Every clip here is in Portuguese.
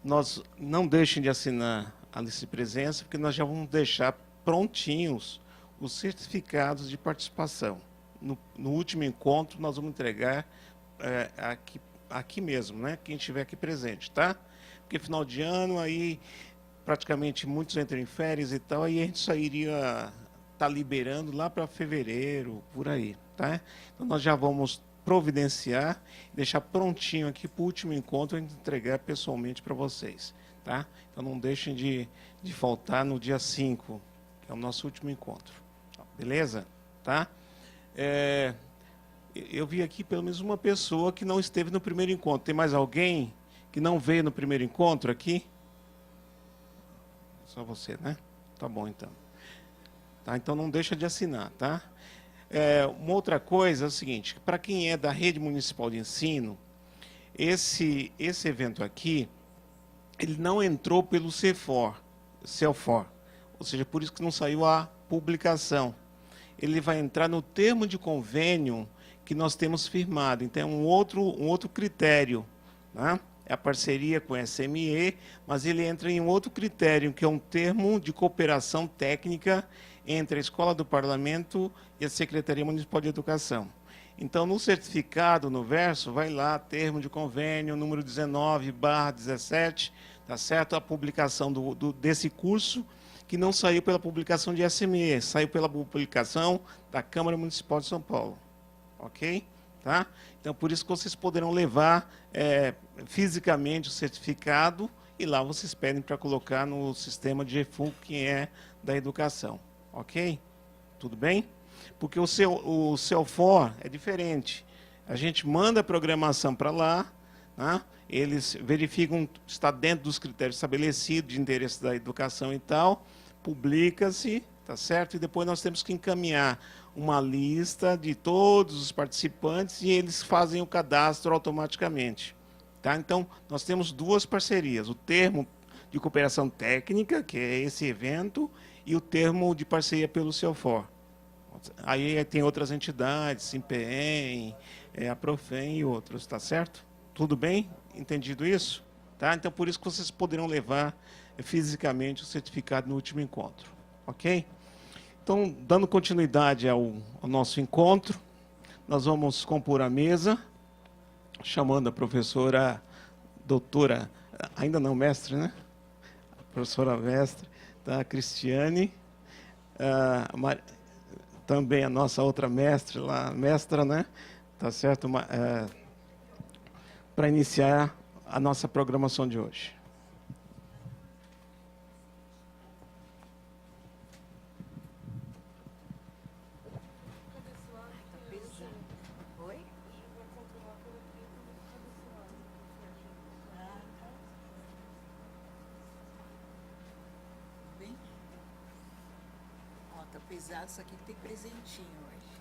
Nós não deixem de assinar a lista de presença, porque nós já vamos deixar prontinhos os certificados de participação. No último encontro, nós vamos entregar aqui mesmo, né? Quem estiver aqui presente, tá? Porque final de ano, aí praticamente muitos entram em férias e tal, aí a gente só iria estar liberando lá para fevereiro, por aí, tá? Então nós já vamos providenciar, deixar prontinho aqui para o último encontro e entregar pessoalmente para vocês, tá? Então não deixem de faltar no dia 5, que é o nosso último encontro. Beleza? Tá? Eu vi aqui pelo menos uma pessoa que não esteve no primeiro encontro. Tem mais alguém que não veio no primeiro encontro aqui? Só você, né? Tá bom, então. Tá? Então não deixa de assinar, tá? Uma outra coisa é o seguinte, para quem é da rede municipal de ensino, esse evento aqui, ele não entrou pelo CELFOR, ou seja, por isso que não saiu a publicação. Ele vai entrar no termo de convênio que nós temos firmado. Então, é um outro critério, né? É a parceria com a SME, mas ele entra em um outro critério, que é um termo de cooperação técnica entre a Escola do Parlamento e a Secretaria Municipal de Educação. Então, no certificado, no verso, vai lá, termo de convênio, número 19/17, tá certo? A publicação desse curso, que não saiu pela publicação de SME, saiu pela publicação da Câmara Municipal de São Paulo. Ok? Tá? Então, por isso que vocês poderão levar fisicamente o certificado e lá vocês pedem para colocar no sistema de GFUL, que é da educação. Ok? Tudo bem? Porque o CELFOR é diferente. A gente manda a programação para lá, né? Eles verificam se está dentro dos critérios estabelecidos de interesse da educação e tal, publica-se, tá certo? E depois nós temos que encaminhar uma lista de todos os participantes e eles fazem o cadastro automaticamente. Tá? Então, nós temos duas parcerias, o termo de cooperação técnica, que é esse evento, e o termo de parceria pelo CELFOR. Aí tem outras entidades, Simpem, a Profem e outros, tá certo? Tudo bem? Entendido isso? Tá? Então, por isso que vocês poderão levar fisicamente o certificado no último encontro. Ok? Então, dando continuidade ao nosso encontro, nós vamos compor a mesa, chamando a professora, doutora, ainda não mestre, né? A professora mestre, tá? Cristiane, também a nossa outra mestre, lá, mestra, né? Tá certo? Para iniciar a nossa programação de hoje. Tá pesado, isso aqui tem presentinho hoje.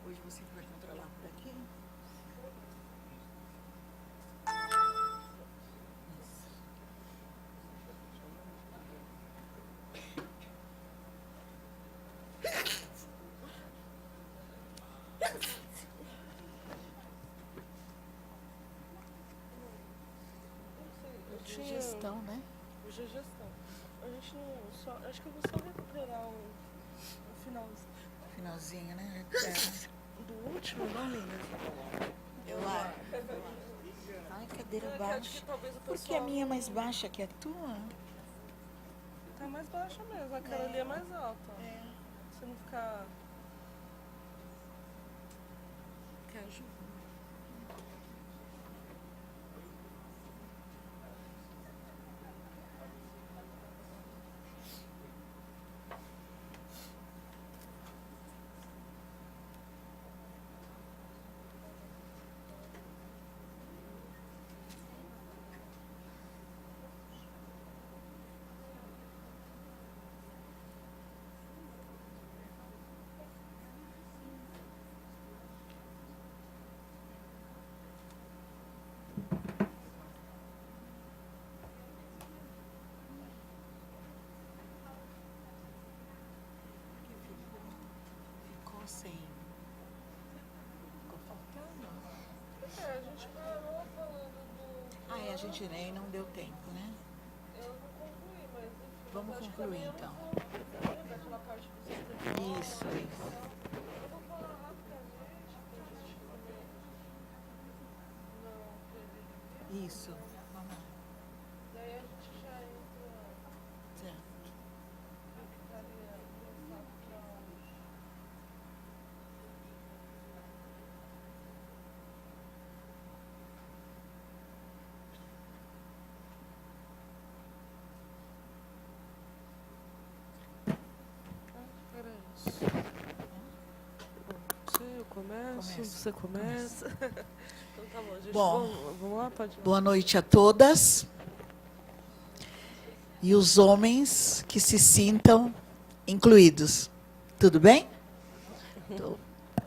Hoje você vai controlar por aqui? Hoje é gestão, né? Hoje é gestão. A gente não só. Acho que eu vou só recuperar o finalzinho. Finalzinho, né? Do último, não, linda? Eu acho. Ai, cadeira baixa. Talvez o Por que a pessoal minha é mais baixa que a tua? tá mais baixa mesmo. Aquela ali é mais alta. É. Você não ficar. Caju. gente nem não deu tempo, né? Eu não concluí, mas enfim. Vamos acho que concluir, também eu então. não vou- lembra aquela parte do sistema? Isso. Eu vou falar rapidamente, porque a gente também não teve. Isso. Vamos lá. Daí a gente já entra Certo. no que estaria pensado para hoje. Era isso. Bom, eu começo, Começa. você começa. Então tá bom, gente. Bom. Vamos lá, pode ir. Boa noite a todas. E os homens que se sintam incluídos. Tudo bem?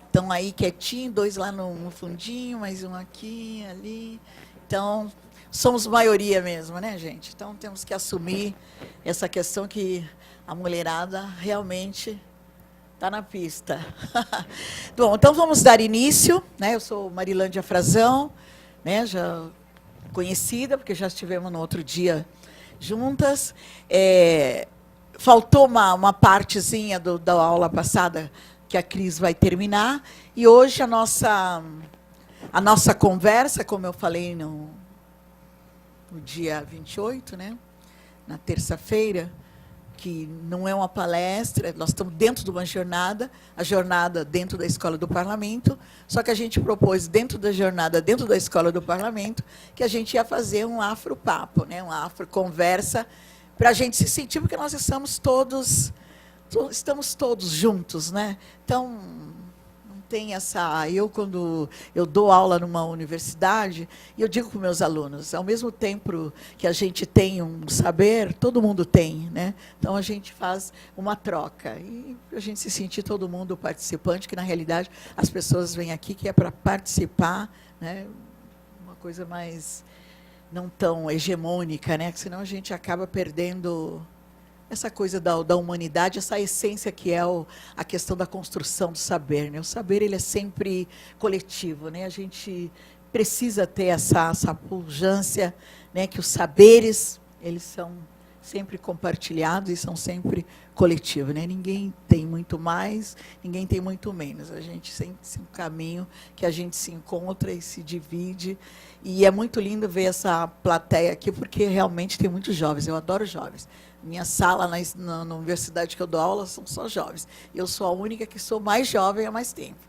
Estão aí quietinho, 2 lá no fundinho, mais um aqui, ali. Então, somos maioria mesmo, né, gente? Então, temos que assumir essa questão que a mulherada realmente está na pista. Bom, então vamos dar início, né? Eu sou Marilândia Frazão, né? Já conhecida, porque já estivemos no outro dia juntas. Faltou uma partezinha da aula passada que a Cris vai terminar, e hoje a nossa conversa, como eu falei no dia 28, né? Na terça-feira, que não é uma palestra, nós estamos dentro de uma jornada, a jornada dentro da Escola do Parlamento, só que a gente propôs dentro da jornada, dentro da Escola do Parlamento, que a gente ia fazer um afropapo, né, uma afroconversa, para a gente se sentir, porque nós estamos todos juntos, né? Então, não tem essa... quando eu dou aula numa universidade, e eu digo para os meus alunos, ao mesmo tempo que a gente tem um saber, todo mundo tem, né? Então, a gente faz uma troca. E a gente se sentir todo mundo participante, que, na realidade, as pessoas vêm aqui que é para participar, né? Uma coisa mais não tão hegemônica, né? Que senão a gente acaba perdendo essa coisa da humanidade, essa essência que é a questão da construção do saber, né? O saber, ele é sempre coletivo, né? A gente precisa ter essa pujança, né? Que os saberes, eles são sempre compartilhados e são sempre coletivos, né? Ninguém tem muito mais, ninguém tem muito menos. A gente sempre tem um caminho que a gente se encontra e se divide. E é muito lindo ver essa plateia aqui, porque realmente tem muitos jovens. Eu adoro jovens. Minha sala na universidade que eu dou aula são só jovens. Eu sou a única que sou mais jovem há mais tempo.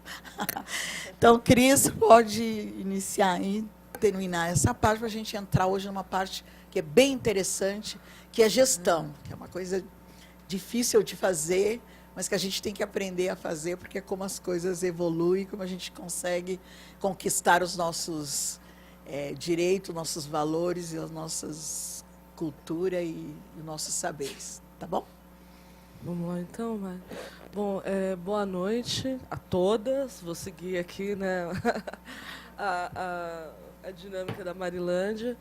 Então, Cris, pode iniciar e terminar essa parte, para a gente entrar hoje numa parte que é bem interessante, que é gestão, que é uma coisa difícil de fazer, mas que a gente tem que aprender a fazer, porque é como as coisas evoluem, como a gente consegue conquistar os nossos direitos, nossos valores e as nossas cultura e os nossos saberes, tá bom? Vamos lá, então, Mari. Bom, boa noite a todas. Vou seguir aqui, né, a dinâmica da Marilândia.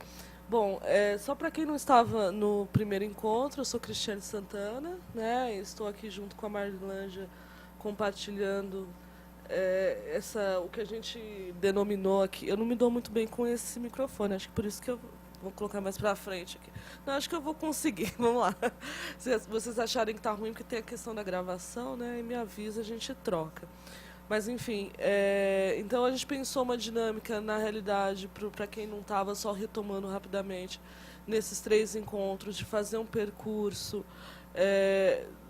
Bom, só para quem não estava no primeiro encontro, eu sou Cristiane Santana, né? Estou aqui junto com a Marilândia compartilhando o que a gente denominou aqui. Eu não me dou muito bem com esse microfone, acho que por isso que eu vou colocar mais para frente aqui. Não, acho que eu vou conseguir. Vamos lá. Se vocês acharem que está ruim, porque tem a questão da gravação, né? E me avisa, a gente troca. Mas, enfim, então a gente pensou uma dinâmica, na realidade, para quem não estava, só retomando rapidamente, nesses 3 encontros, de fazer um percurso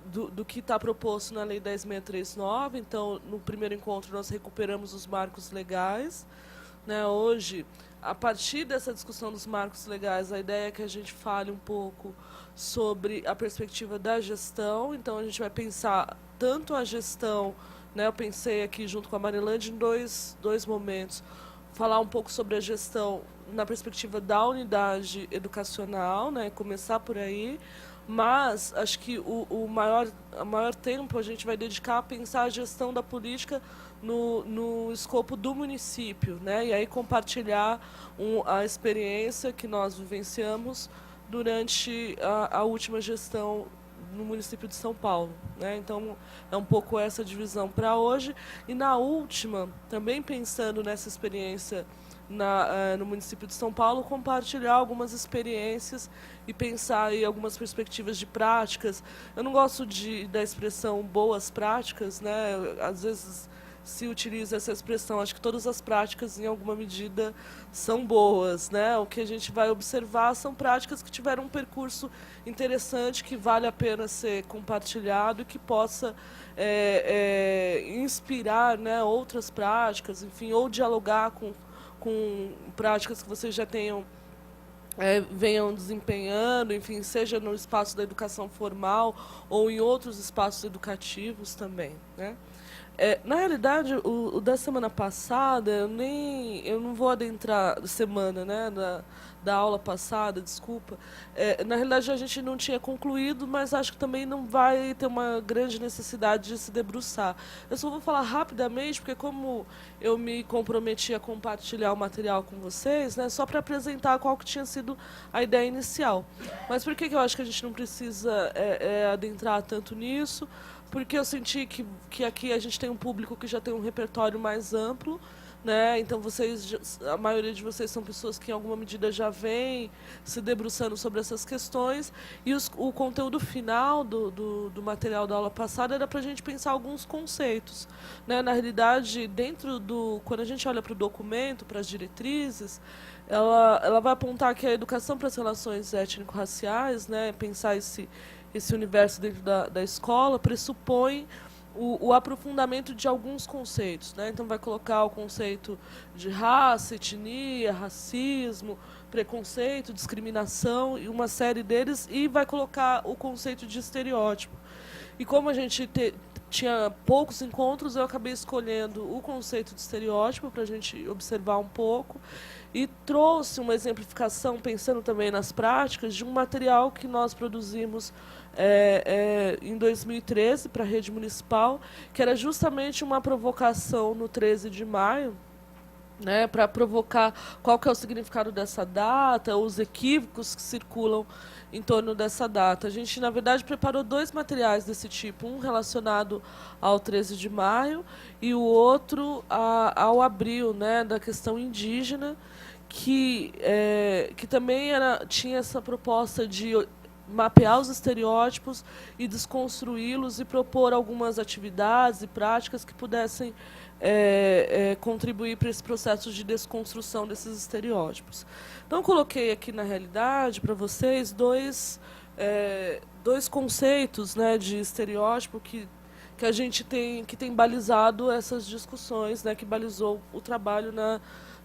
do que está proposto na Lei 10.639. Então, no primeiro encontro, nós recuperamos os marcos legais, né? Hoje, a partir dessa discussão dos marcos legais, a ideia é que a gente fale um pouco sobre a perspectiva da gestão. Então, a gente vai pensar tanto a gestão, né, eu pensei aqui junto com a Marilândia em dois momentos. Falar um pouco sobre a gestão na perspectiva da unidade educacional, né, começar por aí. Mas acho que o maior tempo a gente vai dedicar a pensar a gestão da política no escopo do município, né? E aí compartilhar a experiência que nós vivenciamos durante a última gestão no município de São Paulo, né? Então, é um pouco essa divisão para hoje. E na última, também pensando nessa experiência no município de São Paulo, compartilhar algumas experiências e pensar em algumas perspectivas de práticas. Eu não gosto da expressão boas práticas, né? Às vezes se utiliza essa expressão. Acho que todas as práticas, em alguma medida, são boas, né? O que a gente vai observar são práticas que tiveram um percurso interessante, que vale a pena ser compartilhado e que possa inspirar, né, outras práticas, enfim, ou dialogar com práticas que vocês já venham desempenhando, enfim, seja no espaço da educação formal ou em outros espaços educativos também, né? Na realidade, o da semana passada, eu não vou adentrar semana, né, da aula passada, desculpa. Na realidade, a gente não tinha concluído, mas acho que também não vai ter uma grande necessidade de se debruçar. Eu só vou falar rapidamente, porque como eu me comprometi a compartilhar o material com vocês, né, só para apresentar qual que tinha sido a ideia inicial. Mas por que eu acho que a gente não precisa adentrar tanto nisso? Porque eu senti que aqui a gente tem um público que já tem um repertório mais amplo, né? Então a maioria de vocês são pessoas que em alguma medida já vêm se debruçando sobre essas questões, e o conteúdo final do material da aula passada era para a gente pensar alguns conceitos, né? Na realidade, quando a gente olha para o documento, para as diretrizes, ela vai apontar que a educação para as relações étnico-raciais, né? Pensar esse universo dentro da escola pressupõe o aprofundamento de alguns conceitos, né? Então vai colocar o conceito de raça, etnia, racismo, preconceito, discriminação e uma série deles, e vai colocar o conceito de estereótipo. E como a gente tinha poucos encontros, eu acabei escolhendo o conceito de estereótipo para a gente observar um pouco, e trouxe uma exemplificação, pensando também nas práticas, de um material que nós produzimos em 2013 para a rede municipal, que era justamente uma provocação no 13 de maio, né, para provocar qual que é o significado dessa data, os equívocos que circulam em torno dessa data. A gente, na verdade, preparou 2 materiais desse tipo, um relacionado ao 13 de maio e o outro ao abril, né, da questão indígena, que também tinha essa proposta de mapear os estereótipos e desconstruí-los e propor algumas atividades e práticas que pudessem contribuir para esse processo de desconstrução desses estereótipos. Então, coloquei aqui, na realidade, para vocês, dois conceitos, né, de estereótipo que a gente que tem balizado essas discussões, né, que balizou o trabalho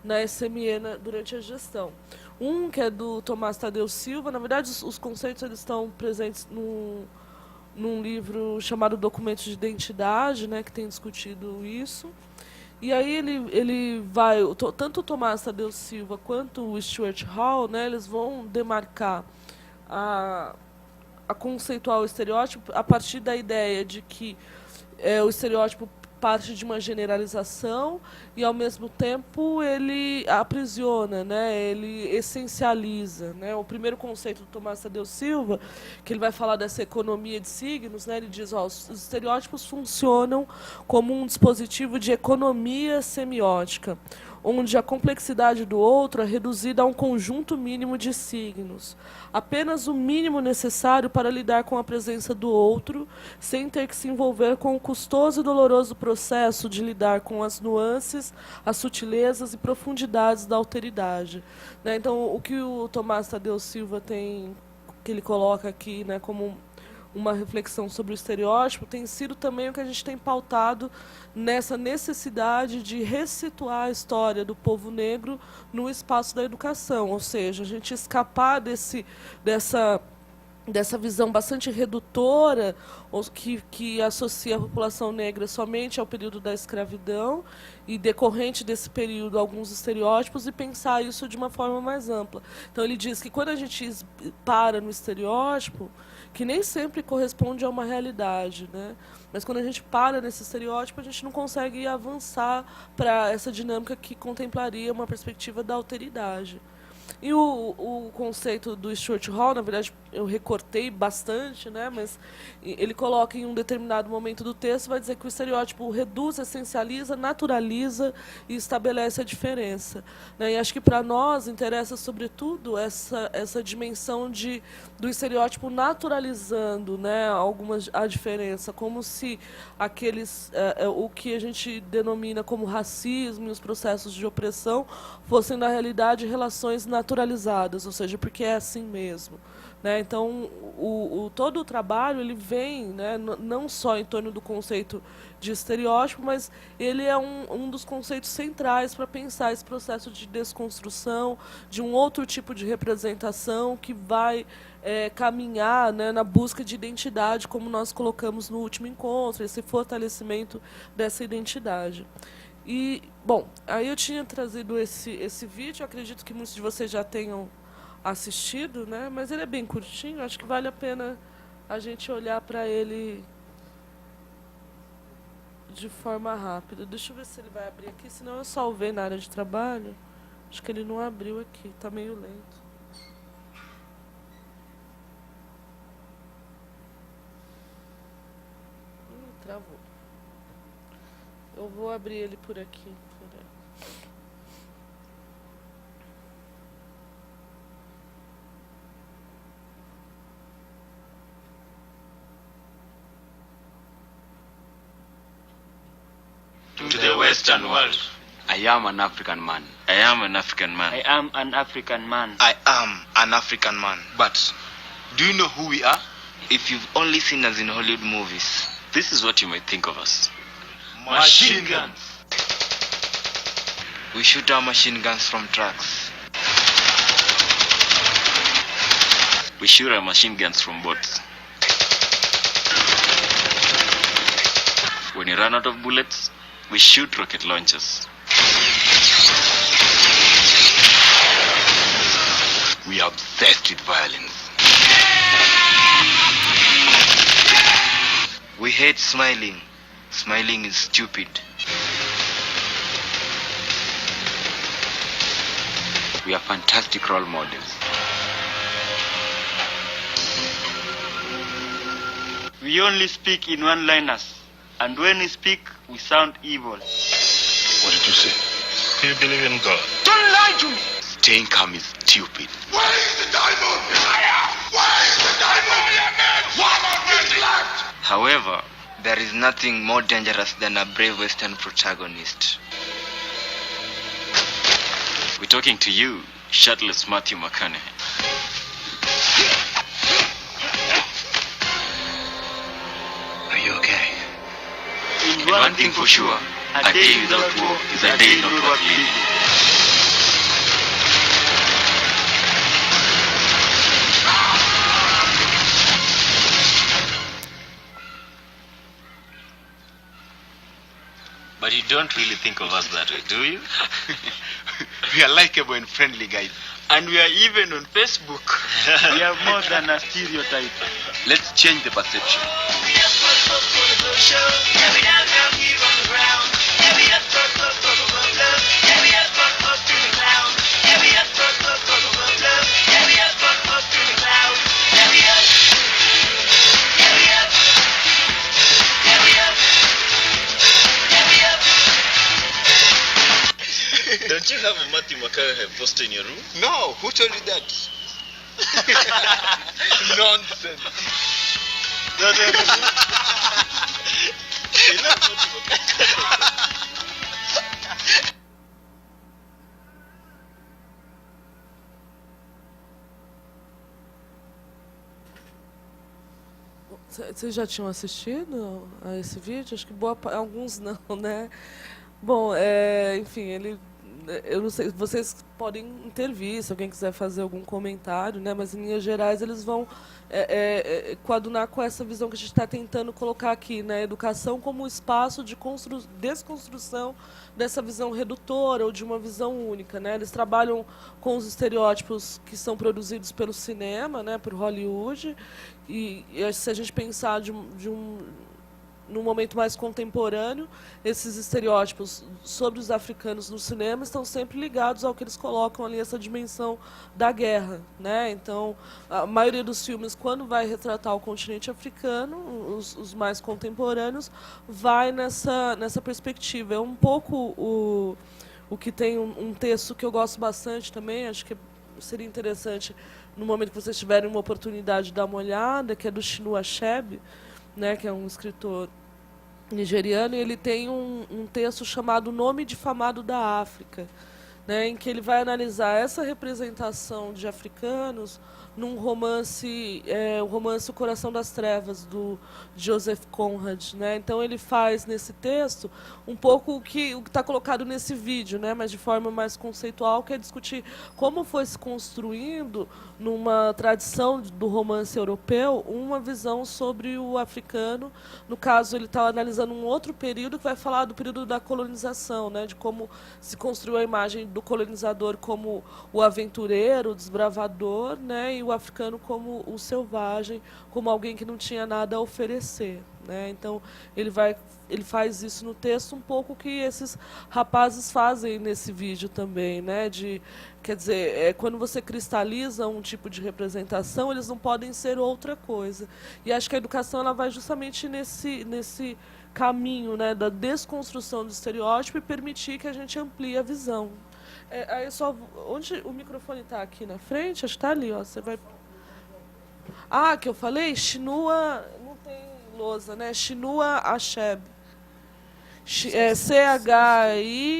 na SME durante a gestão. Um que é do Tomás Tadeu Silva. Na verdade, os conceitos eles estão presentes num livro chamado Documentos de Identidade, né, que tem discutido isso. E aí ele vai, tanto o Tomás Tadeu Silva quanto o Stuart Hall, né, eles vão demarcar a conceituar o estereótipo a partir da ideia de que o estereótipo parte de uma generalização e, ao mesmo tempo, ele aprisiona, né? Ele essencializa, né? O primeiro conceito do Tomás Tadeu Silva, que ele vai falar dessa economia de signos, né? Ele diz, os estereótipos funcionam como um dispositivo de economia semiótica, onde a complexidade do outro é reduzida a um conjunto mínimo de signos. Apenas o mínimo necessário para lidar com a presença do outro, sem ter que se envolver com o custoso e doloroso processo de lidar com as nuances, as sutilezas e profundidades da alteridade. Né? Então, o que o Tomás Tadeu Silva que ele coloca aqui, né, como uma reflexão sobre o estereótipo, tem sido também o que a gente tem pautado nessa necessidade de ressituar a história do povo negro no espaço da educação, ou seja, a gente escapar dessa visão bastante redutora, que associa a população negra somente ao período da escravidão e, decorrente desse período, alguns estereótipos, e pensar isso de uma forma mais ampla. Então, ele diz que quando a gente para no estereótipo, que nem sempre corresponde a uma realidade, né? Mas quando a gente para nesse estereótipo, a gente não consegue avançar para essa dinâmica que contemplaria uma perspectiva da alteridade. E o conceito do Stuart Hall, na verdade, eu recortei bastante, né, mas ele coloca em um determinado momento do texto, vai dizer que o estereótipo reduz, essencializa, naturaliza e estabelece a diferença, né, e acho que para nós interessa sobretudo essa dimensão do estereótipo naturalizando, né, a diferença, como se o que a gente denomina como racismo e os processos de opressão fossem na realidade relações naturalizadas, ou seja, porque é assim mesmo, né? Então, todo o trabalho ele vem, né, não só em torno do conceito de estereótipo, mas ele é um dos conceitos centrais para pensar esse processo de desconstrução, de um outro tipo de representação que vai caminhar, né, na busca de identidade, como nós colocamos no último encontro, esse fortalecimento dessa identidade. E, bom, aí eu tinha trazido esse vídeo, acredito que muitos de vocês já tenham assistido, né? Mas ele é bem curtinho, acho que vale a pena a gente olhar para ele de forma rápida. Deixa eu ver se ele vai abrir aqui, senão eu salvei na área de trabalho. Acho que ele não abriu aqui, está meio lento. Travou. Eu vou abrir ele por aqui. To the Western world. I am an African man. I am an African man. I am an African man. I am an African man. But do you know who we are? If you've only seen us in Hollywood movies, This is what you might think of us. machine guns. We shoot our machine guns from trucks. We shoot our machine guns from boats. When we run out of bullets, we shoot rocket launchers. We are obsessed with violence. We hate smiling. Smiling is stupid. We are fantastic role models. We only speak in one-liners, and when we speak, we sound evil. What did you say? Do you believe in God? Don't lie to me! Staying calm is stupid. Where is the diamond? Where is the diamond? One of it left! However, there is nothing more dangerous than a brave Western protagonist. We're talking to you, shirtless Matthew McConaughey. Are you okay? And one thing for sure, a day without war is a day not worth living. But you don't really think of us that way, do you? We are likable and friendly guys. And we are even on Facebook. We are more than a stereotype. Let's change the perception. Don't you have a Matthew McConaughey poster in your room? No, who told you that? Nonsense. Vocês já tinham assistido a esse vídeo? Acho que alguns não, né? Bom, enfim, eu não sei, vocês podem intervir se alguém quiser fazer algum comentário, né? Mas em linhas gerais eles vão coadunar com essa visão que a gente está tentando colocar aqui, né? Educação como espaço de desconstrução dessa visão redutora ou de uma visão única, né? Eles trabalham com os estereótipos que são produzidos pelo cinema, né? Por Hollywood, e se a gente pensar no momento mais contemporâneo, esses estereótipos sobre os africanos no cinema estão sempre ligados ao que eles colocam ali, essa dimensão da guerra, né? Então, a maioria dos filmes, quando vai retratar o continente africano, os mais contemporâneos, vai nessa perspectiva. É um pouco o que tem um texto que eu gosto bastante também, acho que seria interessante, no momento que vocês tiverem uma oportunidade de dar uma olhada, que é do Chinua Achebe, né, que é um escritor nigeriano, e ele tem um texto chamado Nome Difamado da África, né, em que ele vai analisar essa representação de africanos num romance, o romance O Coração das Trevas, do Joseph Conrad, né? Então ele faz nesse texto um pouco o que está colocado nesse vídeo, né? Mas de forma mais conceitual, que é discutir como foi se construindo, numa tradição do romance europeu, uma visão sobre o africano. No caso, ele está analisando um outro período que vai falar do período da colonização, né? De como se construiu a imagem do colonizador como o aventureiro, o desbravador, né? E o africano como o selvagem, como alguém que não tinha nada a oferecer, né? Então ele faz isso no texto, um pouco que esses rapazes fazem nesse vídeo também, né? Quer dizer, quando você cristaliza um tipo de representação, eles não podem ser outra coisa. E acho que a educação ela vai justamente nesse caminho, né, da desconstrução do estereótipo e permitir que a gente amplie a visão. Aí onde o microfone está aqui na frente, acho que está ali, ó. Você vai. Ah, que eu falei, Chinua, não tem lousa, né? Chinua Achebe.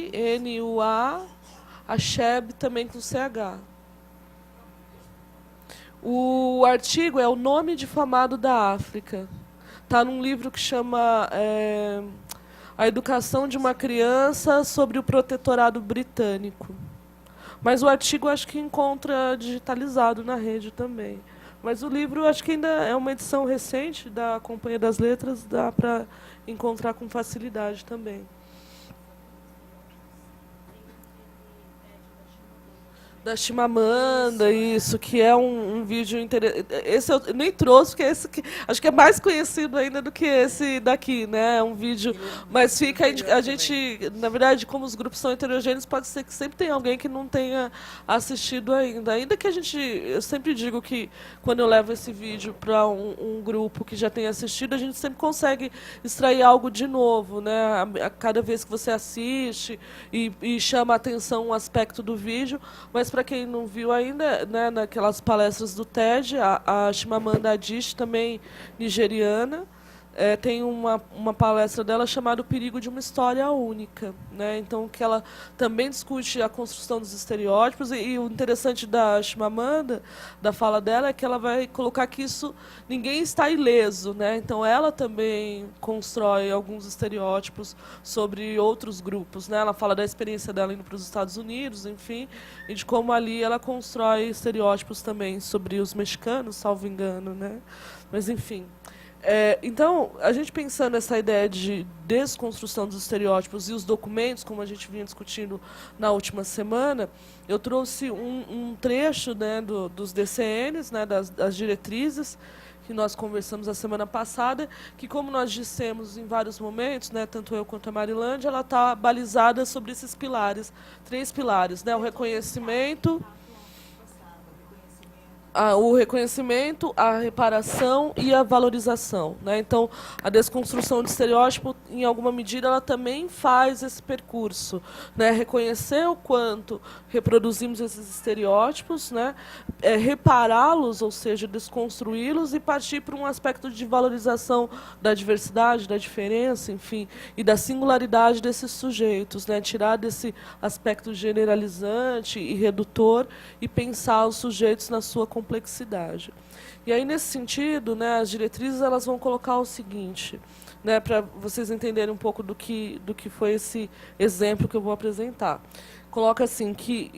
CHINUA, Achebe também com CH. O artigo é O Nome Difamado da África. Está num livro que chama A Educação de uma Criança sobre o Protetorado Britânico. Mas o artigo acho que encontra digitalizado na rede também. Mas o livro acho que ainda é uma edição recente da Companhia das Letras, dá para encontrar com facilidade também. Da Chimamanda, isso, que é um vídeo interessante. Esse eu nem trouxe, porque esse acho que é mais conhecido ainda do que esse daqui, né? É um vídeo. Mas fica a gente, na verdade, como os grupos são heterogêneos, pode ser que sempre tenha alguém que não tenha assistido ainda. Ainda que eu sempre digo que quando eu levo esse vídeo para um grupo que já tem assistido, a gente sempre consegue extrair algo de novo, né? A cada vez que você assiste e chama a atenção um aspecto do vídeo, mas para quem não viu ainda, né, naquelas palestras do TED, a Chimamanda Adichie, também nigeriana, tem uma palestra dela chamada O Perigo de uma História Única, né? Então, que ela também discute a construção dos estereótipos, e o interessante da Chimamanda, da fala dela, é que ela vai colocar que ninguém está ileso, né? Então, ela também constrói alguns estereótipos sobre outros grupos, né? Ela fala da experiência dela indo para os Estados Unidos, enfim, e de como ali ela constrói estereótipos também sobre os mexicanos, salvo engano, né? Mas, enfim. Então, a gente pensando nessa ideia de desconstrução dos estereótipos e os documentos, como a gente vinha discutindo na última semana, eu trouxe um trecho, né, dos DCNs, né, das diretrizes, que nós conversamos a semana passada, que, como nós dissemos em vários momentos, né, tanto eu quanto a Marilândia, ela está balizada sobre esses pilares, 3 pilares, né, o reconhecimento, a reparação e a valorização, né? Então, a desconstrução de estereótipo, em alguma medida, ela também faz esse percurso, né? Reconhecer o quanto reproduzimos esses estereótipos, né? Repará-los, ou seja, desconstruí-los, e partir para um aspecto de valorização da diversidade, da diferença, enfim, e da singularidade desses sujeitos, né? Tirar desse aspecto generalizante e redutor e pensar os sujeitos na sua complexidade. E aí, nesse sentido, né, as diretrizes elas vão colocar o seguinte, né, para vocês entenderem um pouco do que foi esse exemplo que eu vou apresentar. Coloca assim que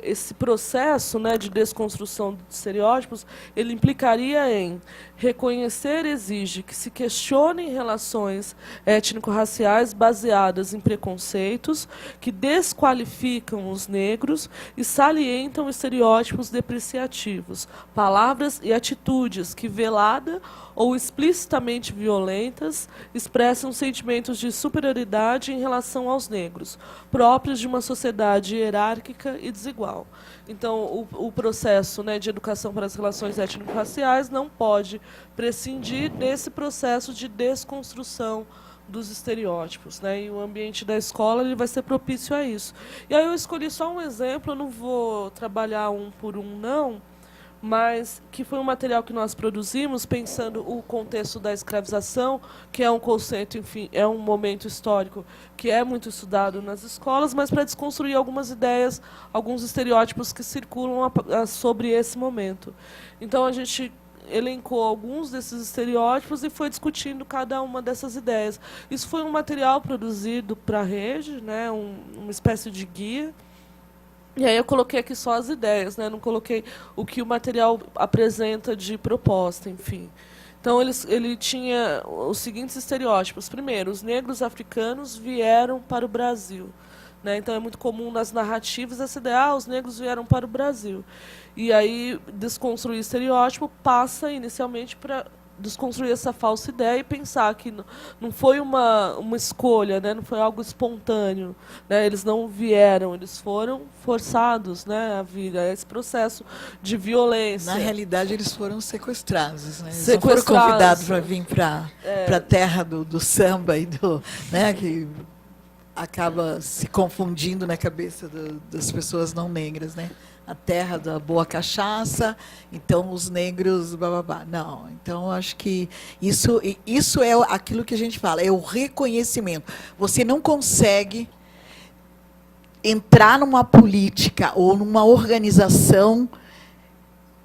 esse processo, né, de desconstrução de estereótipos, ele implicaria em Reconhecer exige que se questionem relações étnico-raciais baseadas em preconceitos que desqualificam os negros e salientam estereótipos depreciativos, palavras e atitudes que, velada ou explicitamente violentas, expressam sentimentos de superioridade em relação aos negros, próprios de uma sociedade hierárquica e desigual. Então, o processo, né, de educação para as relações étnico-raciais não pode prescindir desse processo de desconstrução dos estereótipos, né? E o ambiente da escola ele vai ser propício a isso. E aí eu escolhi só um exemplo, eu não vou trabalhar um por um, não, mas que foi um material que nós produzimos pensando o contexto da escravização, que é um conceito, enfim, é um momento histórico que é muito estudado nas escolas, mas para desconstruir algumas ideias, alguns estereótipos que circulam sobre esse momento. Então, a gente elencou alguns desses estereótipos e foi discutindo cada uma dessas ideias. Isso foi um material produzido para a rede, né, uma espécie de guia. E aí eu coloquei aqui só as ideias, né? Não coloquei o que o material apresenta de proposta, enfim. Então, ele tinha os seguintes estereótipos. Primeiro, os negros africanos vieram para o Brasil. Né? Então, é muito comum nas narrativas essa ideia, os negros vieram para o Brasil. E aí, desconstruir estereótipo passa inicialmente para desconstruir essa falsa ideia e pensar que não foi uma escolha, né? Não foi algo espontâneo, né? Eles não vieram, eles foram forçados, né, a vir. É esse processo de violência. Na realidade, eles foram sequestrados, né? Eles Sequestrados. não foram convidados para vir para a terra do samba e né, que acaba se confundindo na cabeça das pessoas não negras, né? A terra da boa cachaça, então os negros, bababá. Não, então acho que isso é aquilo que a gente fala, é o reconhecimento. Você não consegue entrar numa política ou numa organização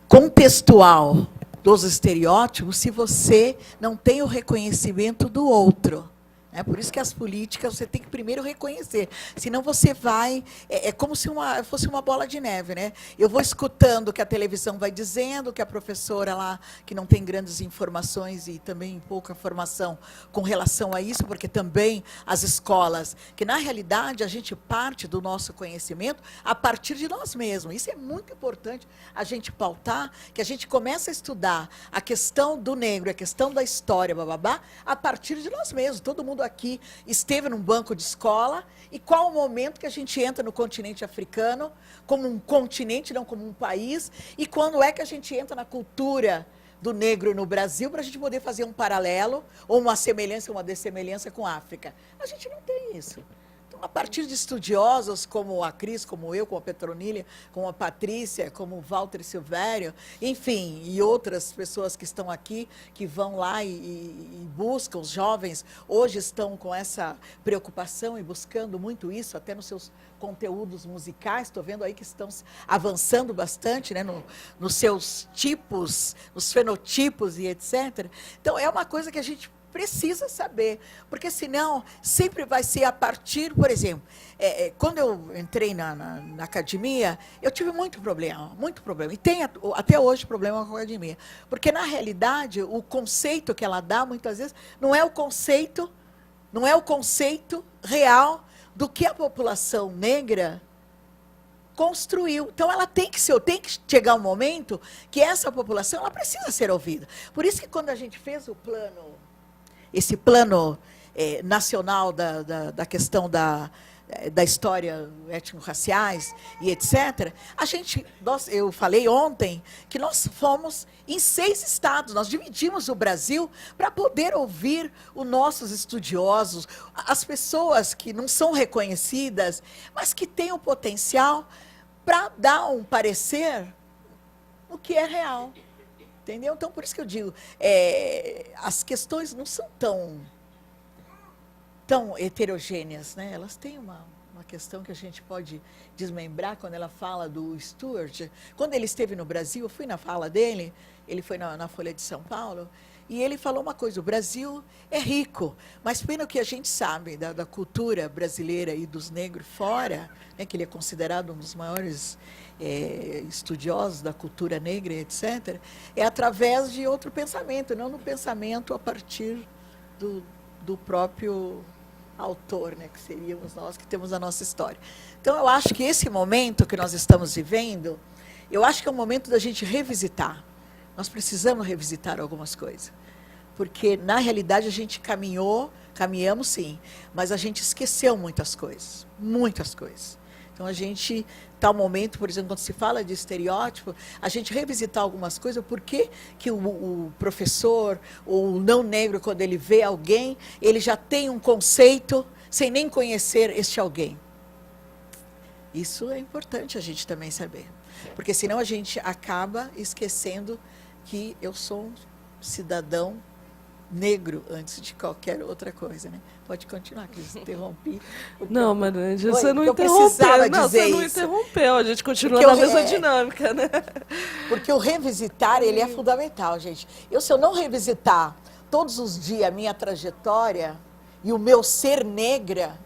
contextual dos estereótipos se você não tem o reconhecimento do outro. É por isso que as políticas você tem que primeiro reconhecer, senão você vai... É como se fosse uma bola de neve, né? Eu vou escutando o que a televisão vai dizendo, que a professora lá, que não tem grandes informações e também pouca formação com relação a isso, porque também as escolas, que na realidade a gente parte do nosso conhecimento a partir de nós mesmos. Isso é muito importante a gente pautar, que a gente começa a estudar a questão do negro, a questão da história, bababá, a partir de nós mesmos. Todo mundo aqui esteve num banco de escola, e qual o momento que a gente entra no continente africano, como um continente, não como um país, e quando é que a gente entra na cultura do negro no Brasil, para a gente poder fazer um paralelo, ou uma semelhança, uma dessemelhança com a África. A gente não tem isso. Então, a partir de estudiosos como a Cris, como eu, como a Petronília, como a Patrícia, como o Walter Silvério, enfim, e outras pessoas que estão aqui, que vão lá e buscam, os jovens hoje estão com essa preocupação e buscando muito isso, até nos seus conteúdos musicais, estou vendo aí que estão avançando bastante, né, nos seus tipos, nos fenotipos e etc. Então, é uma coisa que a gente precisa saber, porque senão sempre vai ser a partir, por exemplo, quando eu entrei na academia, eu tive muito problema, e tem até hoje problema com a academia, porque na realidade o conceito que ela dá muitas vezes não é o conceito real do que a população negra construiu. Então, ela tem que chegar um momento que essa população ela precisa ser ouvida. Por isso que quando a gente fez esse plano nacional da questão da história étnico-raciais e etc., eu falei ontem que nós fomos em 6 estados, nós dividimos o Brasil para poder ouvir os nossos estudiosos, as pessoas que não são reconhecidas, mas que têm o potencial para dar um parecer no que é real. Entendeu? Então, por isso que eu digo, as questões não são tão heterogêneas, né? Elas têm uma questão que a gente pode desmembrar quando ela fala do Stuart. Quando ele esteve no Brasil, eu fui na fala dele, ele foi na Folha de São Paulo, E ele falou uma coisa: o Brasil é rico, mas pelo que a gente sabe da cultura brasileira e dos negros fora, né, que ele é considerado um dos maiores estudiosos da cultura negra, etc., é através de outro pensamento, não no pensamento a partir do próprio autor, né, que seríamos nós que temos a nossa história. Então, eu acho que esse momento que nós estamos vivendo, eu acho que é um momento da gente revisitar. Nós precisamos revisitar algumas coisas. Porque, na realidade, a gente caminhamos sim, mas a gente esqueceu muitas coisas. Muitas coisas. Então, a gente, tal momento, por exemplo, quando se fala de estereótipo, a gente revisitar algumas coisas, por que o professor, ou o não negro, quando ele vê alguém, ele já tem um conceito sem nem conhecer este alguém. Isso é importante a gente também saber. Porque senão a gente acaba esquecendo que eu sou um cidadão negro antes de qualquer outra coisa, né? Pode continuar, que eu interrompi. Não, Marlândia, Oi, você não eu interrompeu. precisava Não, dizer você não isso. interrompeu, a gente continua Porque na mesma dinâmica, né? Porque o revisitar, ele é fundamental, gente. Se eu não revisitar todos os dias a minha trajetória e o meu ser negra,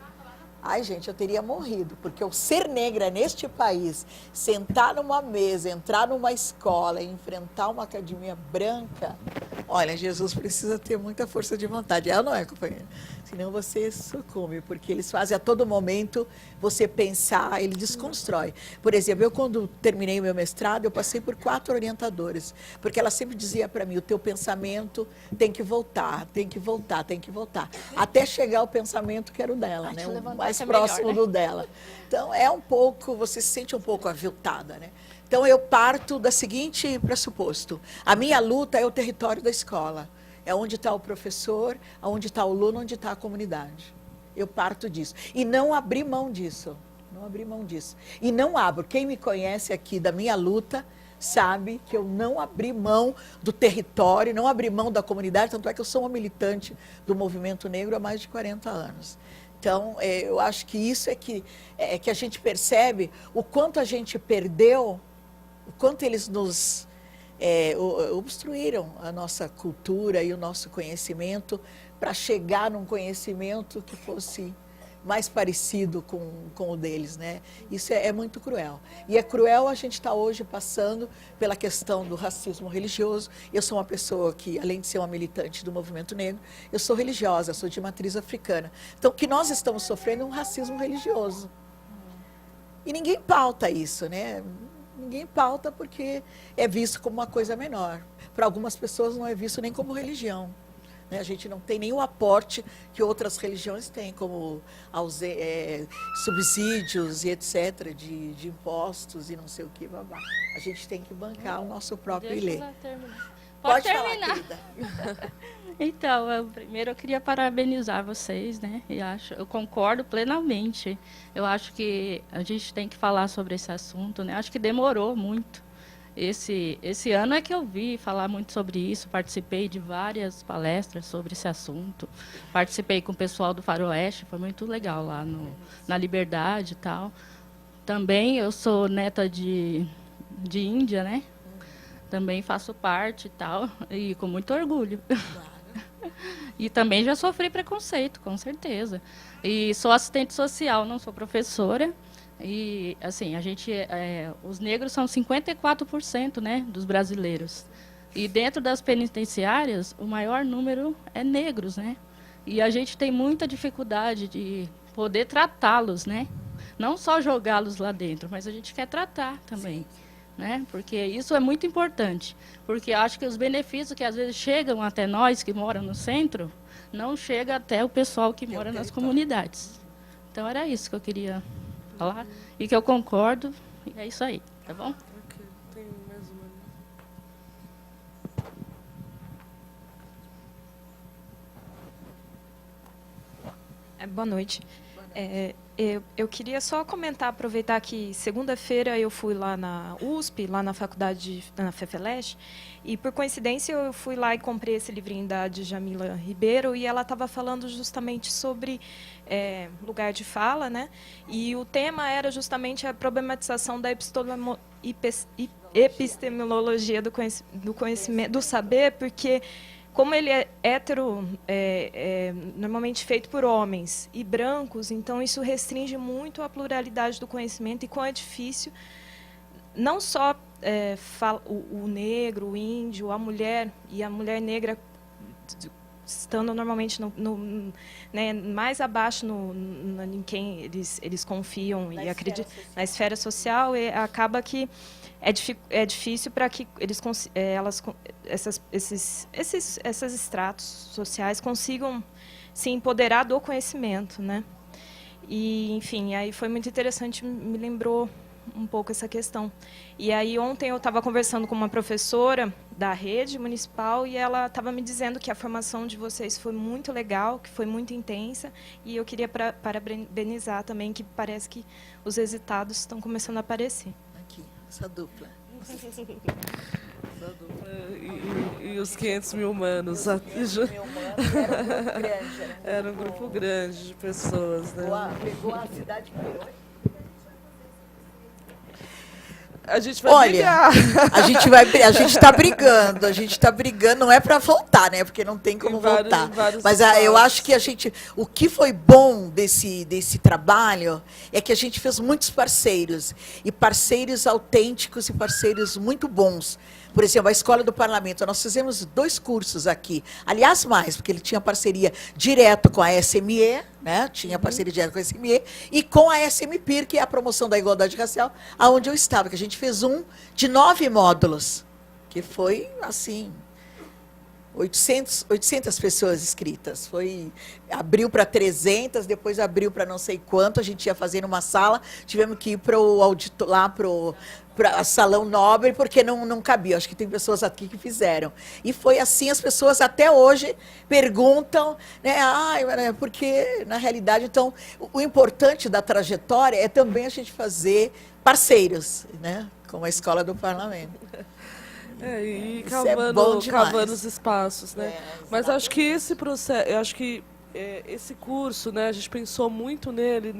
ai, gente, eu teria morrido, porque o ser negra neste país, sentar numa mesa, entrar numa escola e enfrentar uma academia branca, olha, Jesus precisa ter muita força de vontade. Ela não é, companheira. Senão você sucumbe, porque eles fazem a todo momento você pensar, ele desconstrói. Por exemplo, eu quando terminei o meu mestrado, eu passei por 4 orientadoras, porque ela sempre dizia para mim, o teu pensamento tem que voltar, tem que voltar, tem que voltar, até chegar ao pensamento que era o dela, né? O mais próximo do dela. Então, é um pouco, você se sente um pouco aviltada, né? Então, eu parto da seguinte pressuposto: a minha luta é o território da escola. É onde está o professor, onde está o aluno, onde está a comunidade. Eu parto disso. E não abrir mão disso. Não abrir mão disso. E não abro. Quem me conhece aqui da minha luta sabe que eu não abri mão do território, não abri mão da comunidade, tanto é que eu sou uma militante do movimento negro há mais de 40 anos. Então, eu acho que isso é que a gente percebe o quanto a gente perdeu, o quanto eles nos obstruíram a nossa cultura e o nosso conhecimento para chegar num conhecimento que fosse mais parecido com o deles, né? Isso é muito cruel. E é cruel a gente estar hoje passando pela questão do racismo religioso. Eu sou uma pessoa que, além de ser uma militante do movimento negro, eu sou religiosa, sou de matriz africana. Então, o que nós estamos sofrendo é um racismo religioso. E ninguém pauta isso, né? Ninguém pauta porque é visto como uma coisa menor. Para algumas pessoas não é visto nem como religião. Né? A gente não tem nenhum aporte que outras religiões têm, como subsídios e etc., de impostos e não sei o que, babá. A gente tem que bancar o nosso próprio ilê. Pode falar, terminar. querida. Então, primeiro eu queria parabenizar vocês, né? Eu concordo plenamente. Eu acho que a gente tem que falar sobre esse assunto, né? Acho que demorou muito. Esse ano é que eu vi falar muito sobre isso, participei de várias palestras sobre esse assunto, participei com o pessoal do Faroeste, foi muito legal lá na Liberdade e tal. Também eu sou neta de Índia, né? Também faço parte e tal, e com muito orgulho. E também já sofri preconceito, com certeza. E sou assistente social, não sou professora. E, assim, os negros são 54%, né, dos brasileiros. E dentro das penitenciárias, o maior número é negros, né? E a gente tem muita dificuldade de poder tratá-los, né? Não só jogá-los lá dentro, mas a gente quer tratar também. Né? Porque isso é muito importante. Porque acho que os benefícios que às vezes chegam até nós, que moram no centro, não chega até o pessoal que mora nas comunidades. Então, era isso que eu queria falar. E que eu concordo. E é isso aí, tá bom? Ok, tem mais uma. Boa noite. Eu queria só comentar, aproveitar que segunda-feira eu fui lá na USP, lá na faculdade, na FEFELESH, e por coincidência eu fui lá e comprei esse livrinho da Djamila Ribeiro, e ela estava falando justamente sobre lugar de fala, né? E o tema era justamente a problematização da epistemologia do conhecimento, do saber, porque como ele é hétero, normalmente feito por homens e brancos, então isso restringe muito a pluralidade do conhecimento e como é difícil, não só o negro, o índio, a mulher, e a mulher negra estando normalmente né, mais abaixo em quem eles confiam e acreditam na esfera social, e acaba que é difícil para que esses estratos sociais consigam se empoderar do conhecimento, né? E, enfim, aí foi muito interessante, me lembrou um pouco essa questão. E aí ontem eu estava conversando com uma professora da rede municipal e ela estava me dizendo que a formação de vocês foi muito legal, que foi muito intensa, e eu queria parabenizar também, que parece que os resultados estão começando a aparecer. Aqui, essa dupla. E os 500 mil humanos. Era um grupo grande de pessoas. Né? Pegou a cidade inteira. A gente vai brigar. A gente está brigando, não é para voltar, né? Porque não tem como voltar. Mas eu acho que o que foi bom desse trabalho é que a gente fez muitos parceiros, e parceiros autênticos e parceiros muito bons. Por exemplo, a Escola do Parlamento, nós fizemos 2 cursos aqui, aliás, mais, porque ele tinha parceria direto com a SME, né? Tinha parceria direta com a SME, e com a SMPIR, que é a promoção da igualdade racial, aonde eu estava, que a gente fez um de 9 módulos, que foi, assim, 800 pessoas inscritas. Abriu para 300, depois abriu para não sei quanto, a gente ia fazer numa sala, tivemos que ir para o salão nobre, porque não cabia. Acho que tem pessoas aqui que fizeram. E foi assim, as pessoas até hoje perguntam, né, porque, na realidade, então, o importante da trajetória é também a gente fazer parceiros, né, com a Escola do Parlamento. E cavando os espaços, né? Mas acho que esse processo, esse curso, né, a gente pensou muito nele,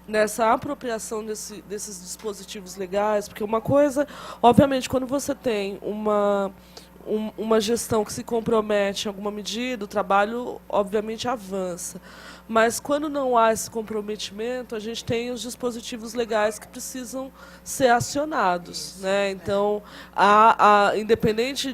nessa apropriação desses dispositivos legais, porque uma coisa, obviamente, quando você tem uma gestão que se compromete em alguma medida, o trabalho, obviamente, avança. Mas, quando não há esse comprometimento, a gente tem os dispositivos legais que precisam ser acionados. Né? Então, independente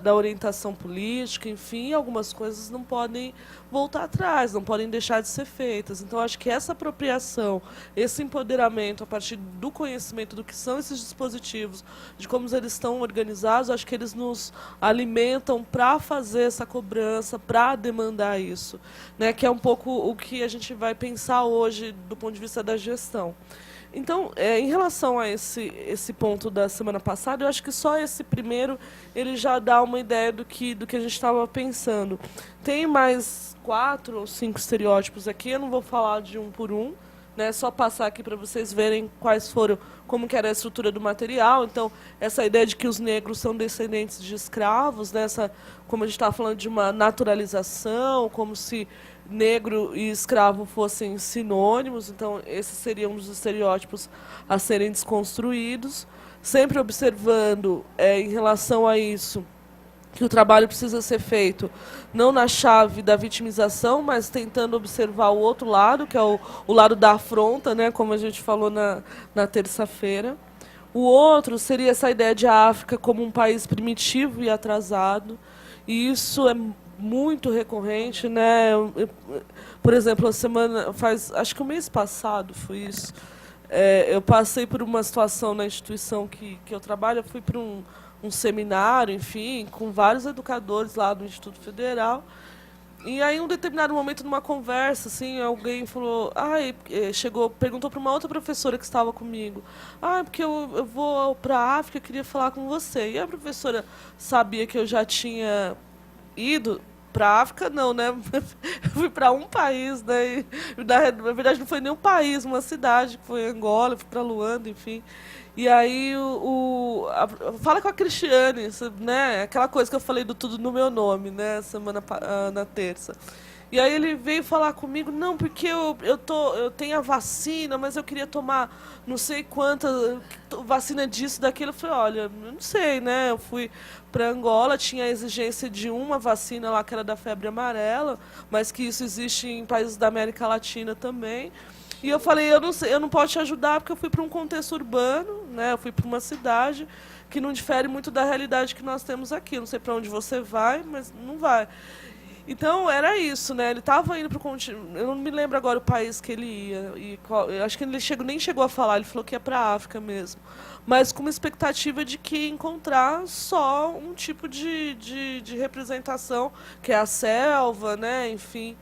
da orientação política, enfim, algumas coisas não podem voltar atrás, não podem deixar de ser feitas. Então, acho que essa apropriação, esse empoderamento a partir do conhecimento do que são esses dispositivos, de como eles estão organizados, acho que eles nos alimentam para fazer essa cobrança, para demandar isso, né? Que é um pouco o que a gente vai pensar hoje do ponto de vista da gestão. Então, em relação a esse ponto da semana passada, eu acho que só esse primeiro ele já dá uma ideia do que a gente estava pensando. Tem mais 4 ou 5 estereótipos aqui, eu não vou falar de um por um, né, só passar aqui para vocês verem quais foram, como que era a estrutura do material. Então, essa ideia de que os negros são descendentes de escravos, né, como a gente estava falando de uma naturalização, como se negro e escravo fossem sinônimos. Então, esses seriam os estereótipos a serem desconstruídos, sempre observando, em relação a isso, que o trabalho precisa ser feito não na chave da vitimização, mas tentando observar o outro lado, que é o lado da afronta, né, como a gente falou na terça-feira. O outro seria essa ideia de a África como um país primitivo e atrasado, e isso é muito recorrente, né? Por exemplo, acho que o mês passado foi isso. Eu passei por uma situação na instituição que eu trabalho, eu fui para um seminário, enfim, com vários educadores lá do Instituto Federal. E aí, em um determinado momento, numa conversa, assim, alguém falou, perguntou para uma outra professora que estava comigo, porque eu vou para a África, eu queria falar com você. E a professora sabia que eu já tinha ido para a África, não, né? Eu fui para um país, né? E, na verdade, não foi nem um país, uma cidade, que foi Angola, fui para Luanda, enfim. E aí, fala com a Cristiane, né? Aquela coisa que eu falei do tudo no meu nome, né? Na terça. E aí ele veio falar comigo, não, porque eu tenho a vacina, mas eu queria tomar não sei quanta vacina disso, daquilo. Eu falei, olha, eu não sei, né? Eu fui para Angola, tinha a exigência de uma vacina lá, que era da febre amarela, mas que isso existe em países da América Latina também. E eu falei, eu não sei, eu não posso te ajudar, porque eu fui para um contexto urbano, né? Eu fui para uma cidade que não difere muito da realidade que nós temos aqui. Não sei para onde você vai, mas não vai. Então, era isso, né? Ele estava indo para o continente. Eu não me lembro agora o país que ele ia. Eu acho que ele nem chegou a falar, ele falou que ia para a África mesmo. Mas com uma expectativa de que encontrar só um tipo de representação, que é a selva, né? Enfim.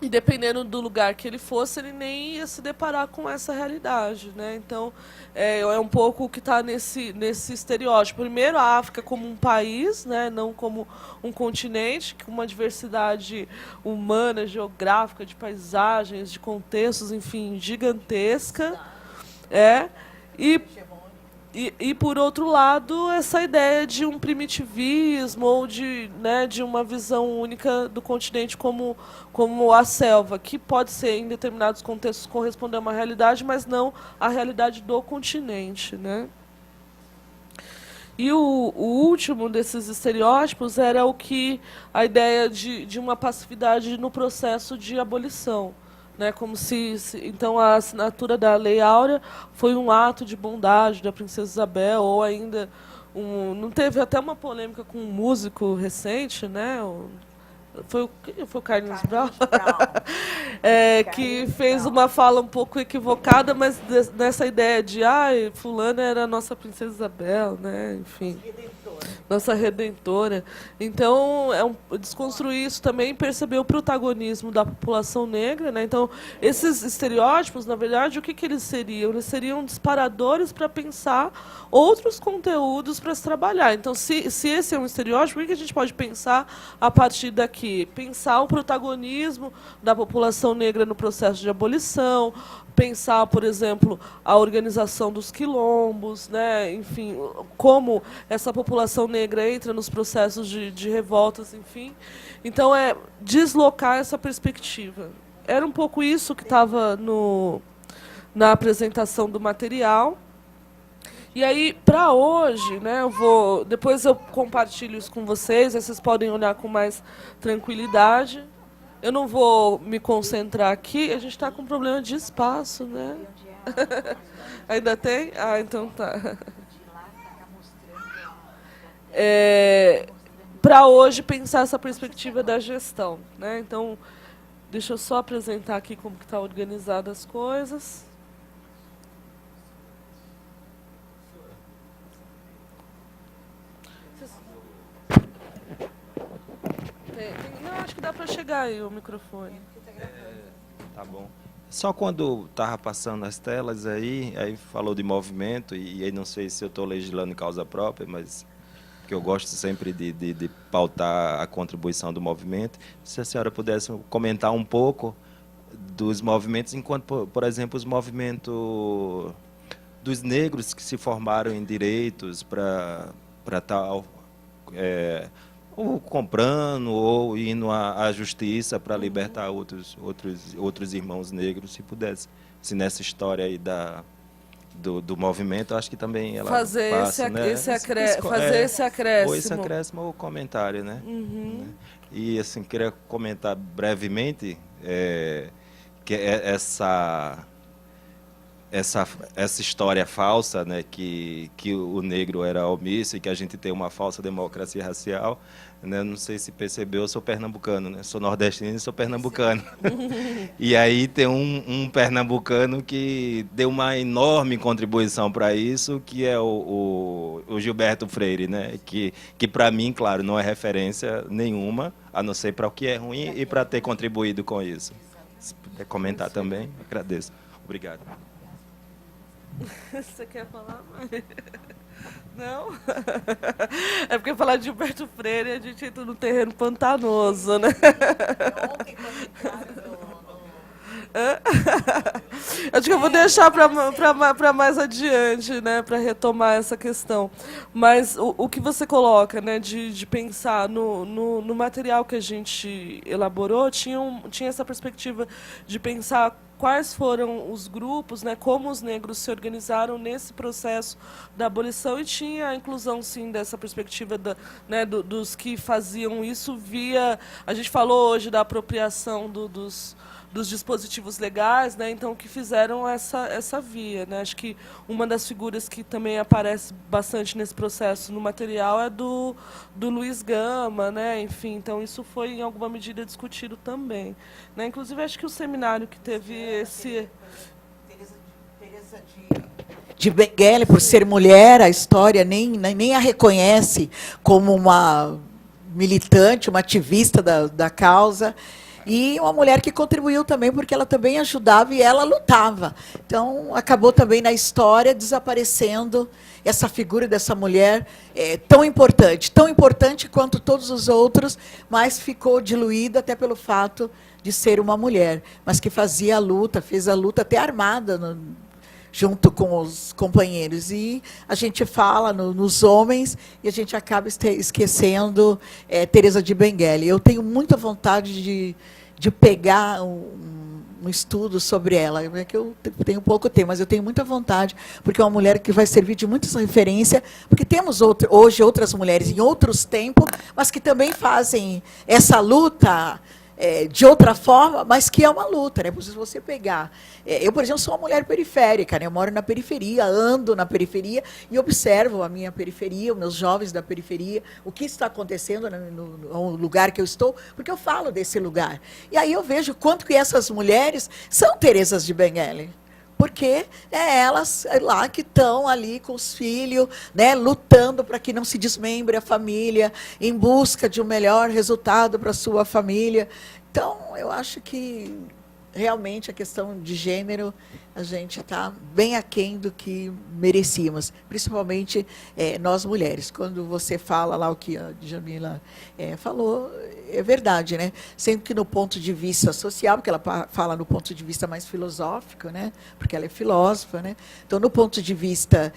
E dependendo do lugar que ele fosse, ele nem ia se deparar com essa realidade, né? Então, é um pouco o que está nesse estereótipo. Primeiro, a África como um país, né? Não como um continente, com uma diversidade humana, geográfica, de paisagens, de contextos, enfim, gigantesca. E, por outro lado, essa ideia de um primitivismo ou de uma visão única do continente como a selva, que pode ser, em determinados contextos, corresponder a uma realidade, mas não a realidade do continente, né? E o último desses estereótipos era a ideia de uma passividade no processo de abolição. Né, como então a assinatura da Lei Áurea foi um ato de bondade da Princesa Isabel, ou ainda não teve até uma polêmica com um músico recente, né? Foi o Carlinhos Brown, que fez uma fala um pouco equivocada, mas nessa ideia de fulana era a nossa Princesa Isabel, né? Enfim. Nossa Redentora. Então, desconstruir isso também, perceber o protagonismo da população negra, né? Então, esses estereótipos, na verdade, o que eles seriam? Eles seriam disparadores para pensar outros conteúdos para se trabalhar. Então, se esse é um estereótipo, o que a gente pode pensar a partir daqui? Pensar o protagonismo da população negra no processo de abolição, pensar, por exemplo, a organização dos quilombos, né? Enfim, como essa população negra entra nos processos de revoltas, enfim. Então, deslocar essa perspectiva. Era um pouco isso que estava na apresentação do material. E aí, para hoje, né, depois eu compartilho isso com vocês, aí vocês podem olhar com mais tranquilidade. Eu não vou me concentrar aqui, a gente está com problema de espaço, né? Ainda tem? Então tá. Para hoje, pensar essa perspectiva da gestão, né? Então, deixa eu só apresentar aqui como que está organizada as coisas. Não, acho que dá para chegar aí o microfone. Tá bom. Só quando estava passando as telas aí falou de movimento, e aí não sei se eu estou legislando em causa própria, mas que eu gosto sempre de pautar a contribuição do movimento. Se a senhora pudesse comentar um pouco dos movimentos, enquanto, por exemplo, os movimentos dos negros que se formaram em direitos para tal... ou comprando, ou indo à justiça para libertar outros irmãos negros, se pudesse. Se nessa história aí do movimento, acho que também ela fazer passa, esse acréscimo. Ou esse acréscimo ou comentário, né? Né? E, assim, queria comentar brevemente que essa história falsa, né, que o negro era omisso e que a gente tem uma falsa democracia racial, né? Não sei se percebeu, eu sou pernambucano, né? Sou nordestino e sou pernambucano. E aí tem um pernambucano que deu uma enorme contribuição para isso, que é o Gilberto Freire, né? Que para mim, claro, não é referência nenhuma, a não ser para o que é ruim e para ter contribuído com isso. Se puder comentar também, agradeço. Obrigado. Você quer falar, Maria? Não? É porque falar de Gilberto Freire a gente entra no terreno pantanoso, né? Acho que eu vou deixar para mais adiante, né, para retomar essa questão. Mas o que você coloca, né, de pensar no material que a gente elaborou, tinha essa perspectiva de pensar quais foram os grupos, né, como os negros se organizaram nesse processo da abolição, e tinha a inclusão, sim, dessa perspectiva né, dos que faziam isso via... A gente falou hoje da apropriação dos dispositivos legais, né, então, que fizeram essa via. Né? Acho que uma das figuras que também aparece bastante nesse processo no material é do Luiz Gama, né? Enfim, então isso foi, em alguma medida, discutido também. Né? Inclusive, acho que o seminário que teve esse... de Benguele, por ser mulher, a história nem a reconhece como uma militante, uma ativista da causa, e uma mulher que contribuiu também, porque ela também ajudava e ela lutava. Então, acabou também na história desaparecendo essa figura dessa mulher tão importante quanto todos os outros, mas ficou diluída até pelo fato de ser uma mulher, mas que fazia a luta, fez a luta até armada, junto com os companheiros. E a gente fala nos homens e a gente acaba esquecendo Teresa de Benguele. Eu tenho muita vontade de pegar um estudo sobre ela, é que eu tenho pouco tempo, mas eu tenho muita vontade, porque é uma mulher que vai servir de muita referência, porque temos hoje outras mulheres em outros tempos, mas que também fazem essa luta de outra forma, mas que é uma luta, né? Se você pegar... eu, por exemplo, sou uma mulher periférica, né? Eu moro na periferia, ando na periferia e observo a minha periferia, os meus jovens da periferia, o que está acontecendo no lugar que eu estou, porque eu falo desse lugar. E aí eu vejo quanto que essas mulheres são Teresas de Benguele. Porque elas lá que estão ali com os filhos, né, lutando para que não se desmembre a família, em busca de um melhor resultado para a sua família. Então, eu acho que realmente a questão de gênero, a gente está bem aquém do que merecíamos, principalmente nós mulheres. Quando você fala lá o que a Djamila falou, é verdade, né? Sendo que no ponto de vista social, porque ela fala no ponto de vista mais filosófico, né? Porque ela é filósofa, né? Então, no ponto de vista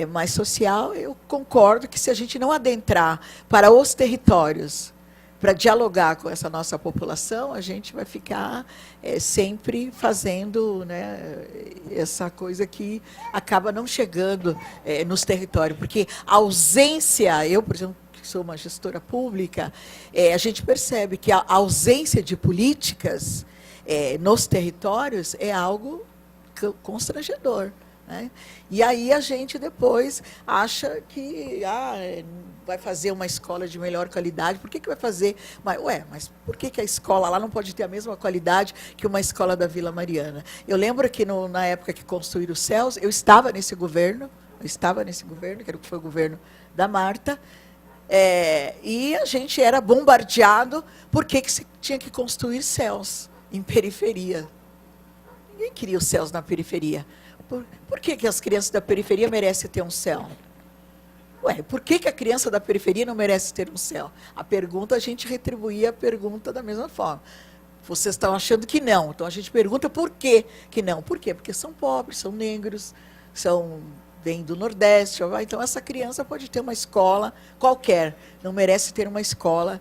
mais social, eu concordo que se a gente não adentrar para os territórios, para dialogar com essa nossa população, a gente vai ficar sempre fazendo, né, essa coisa que acaba não chegando nos territórios. Porque a ausência, eu, por exemplo, que sou uma gestora pública, a gente percebe que a ausência de políticas nos territórios é algo constrangedor. Né? E aí a gente depois acha que vai fazer uma escola de melhor qualidade. Por que vai fazer? Mas por que a escola lá não pode ter a mesma qualidade que uma escola da Vila Mariana? Eu lembro que na época que construíram os céus, eu estava nesse governo, que foi o governo da Marta, e a gente era bombardeado porque se tinha que construir céus em periferia. Ninguém queria os céus na periferia. Por que as crianças da periferia merecem ter um céu? Por que a criança da periferia não merece ter um céu? A pergunta, a gente retribuía a pergunta da mesma forma. Vocês estão achando que não. Então, a gente pergunta por que não. Por quê? Porque são pobres, são negros, vêm do Nordeste. Então, essa criança pode ter uma escola qualquer. Não merece ter uma escola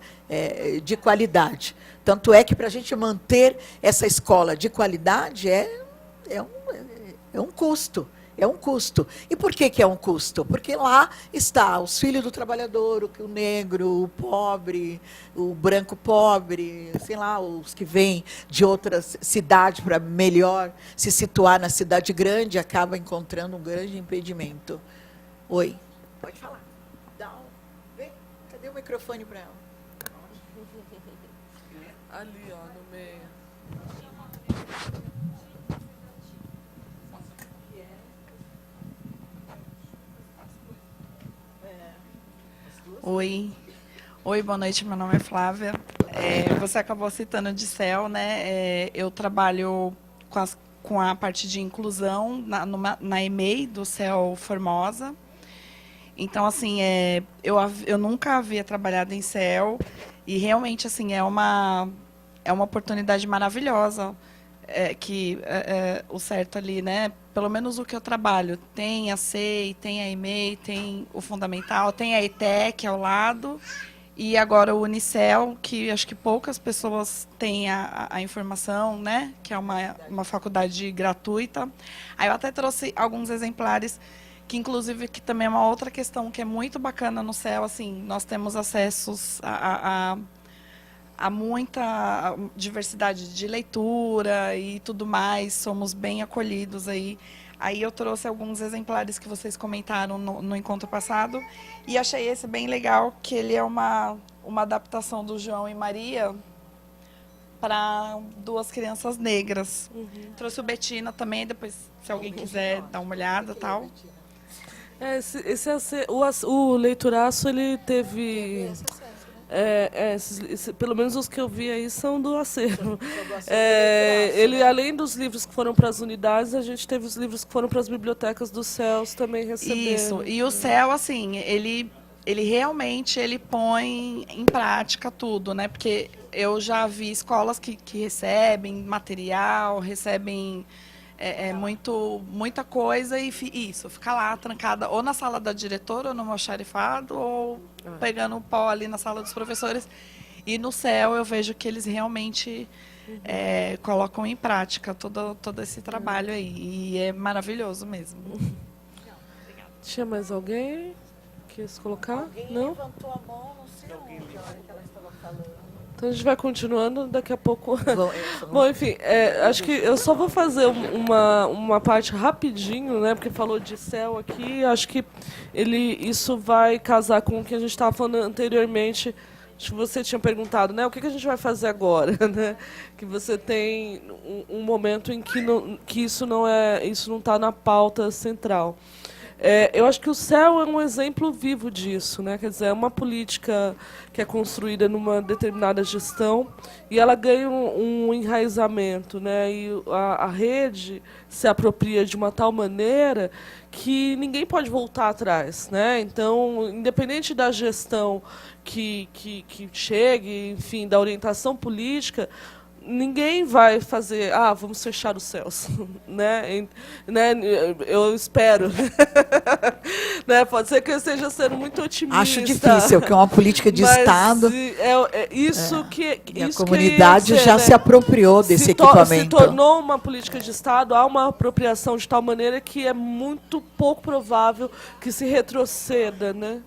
de qualidade. Tanto é que, para a gente manter essa escola de qualidade, é um custo. É um custo. E por que é um custo? Porque lá está os filhos do trabalhador, o negro, o pobre, o branco pobre, sei lá, os que vêm de outras cidades para melhor se situar na cidade grande, acaba encontrando um grande impedimento. Oi, pode falar. Vem, cadê o microfone para ela? Ali, no meio. Oi, boa noite, meu nome é Flávia. Você acabou citando de CEL, né? Eu trabalho com a parte de inclusão na EMEI do CEL Formosa. Então, assim, eu nunca havia trabalhado em CEL e realmente, assim, é uma oportunidade maravilhosa o certo ali, né? Pelo menos o que eu trabalho, tem a SEI, tem a EMEI, tem o Fundamental, tem a ETEC ao lado, e agora o Unicel, que acho que poucas pessoas têm a informação, né? Que é uma faculdade gratuita. Aí eu até trouxe alguns exemplares, que inclusive que também é uma outra questão que é muito bacana no CEL, assim, nós temos acessos a muita diversidade de leitura e tudo mais, somos bem acolhidos aí. Aí eu trouxe alguns exemplares que vocês comentaram no encontro passado e achei esse bem legal, que ele é uma adaptação do João e Maria para 2 crianças negras. Trouxe o Betina também, depois se alguém quiser dar uma olhada, tal. O Leituraço, ele teve... pelo menos os que eu vi aí são do acervo. Ele, além dos livros que foram para as unidades, a gente teve os livros que foram para as bibliotecas dos CELs também recebendo. Isso, e o CEL, assim, ele realmente põe em prática tudo, né? Porque eu já vi escolas que recebem material, recebem muita coisa e fica lá trancada ou na sala da diretora ou no almoxarifado ou pegando o pó ali na sala dos professores. E no CEL eu vejo que eles realmente colocam em prática todo esse trabalho aí. E é maravilhoso mesmo. Tinha mais alguém que quis colocar? Alguém não? Levantou a mão, não sei onde, a hora que ela estava falando. Então a gente vai continuando, daqui a pouco... Bom, enfim, acho que eu só vou fazer uma parte rapidinho, né? Porque falou de CEL aqui, acho que isso vai casar com o que a gente estava falando anteriormente. Acho que você tinha perguntado, né? O que a gente vai fazer agora, né? Que você tem um momento em que isso não está na pauta central. Eu acho que o CEL é um exemplo vivo disso, né? Quer dizer, é uma política que é construída numa determinada gestão e ela ganha um enraizamento, né? E a rede se apropria de uma tal maneira que ninguém pode voltar atrás, né? Então, independente da gestão que chegue, enfim, da orientação política, ninguém vai fazer, vamos fechar os céus, né? Eu espero. Né? Pode ser que eu esteja sendo muito otimista. Acho difícil, que é uma política de Estado. A comunidade já se apropriou desse equipamento. Se tornou uma política de Estado, há uma apropriação de tal maneira que é muito pouco provável que se retroceda, né?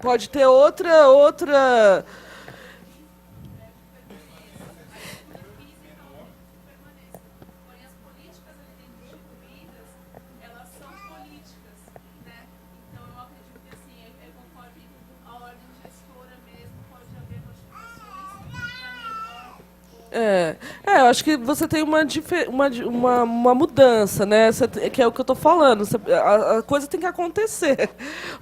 Pode ter outra... eu acho que você tem uma mudança, né? Que é o que eu estou falando. A coisa tem que acontecer,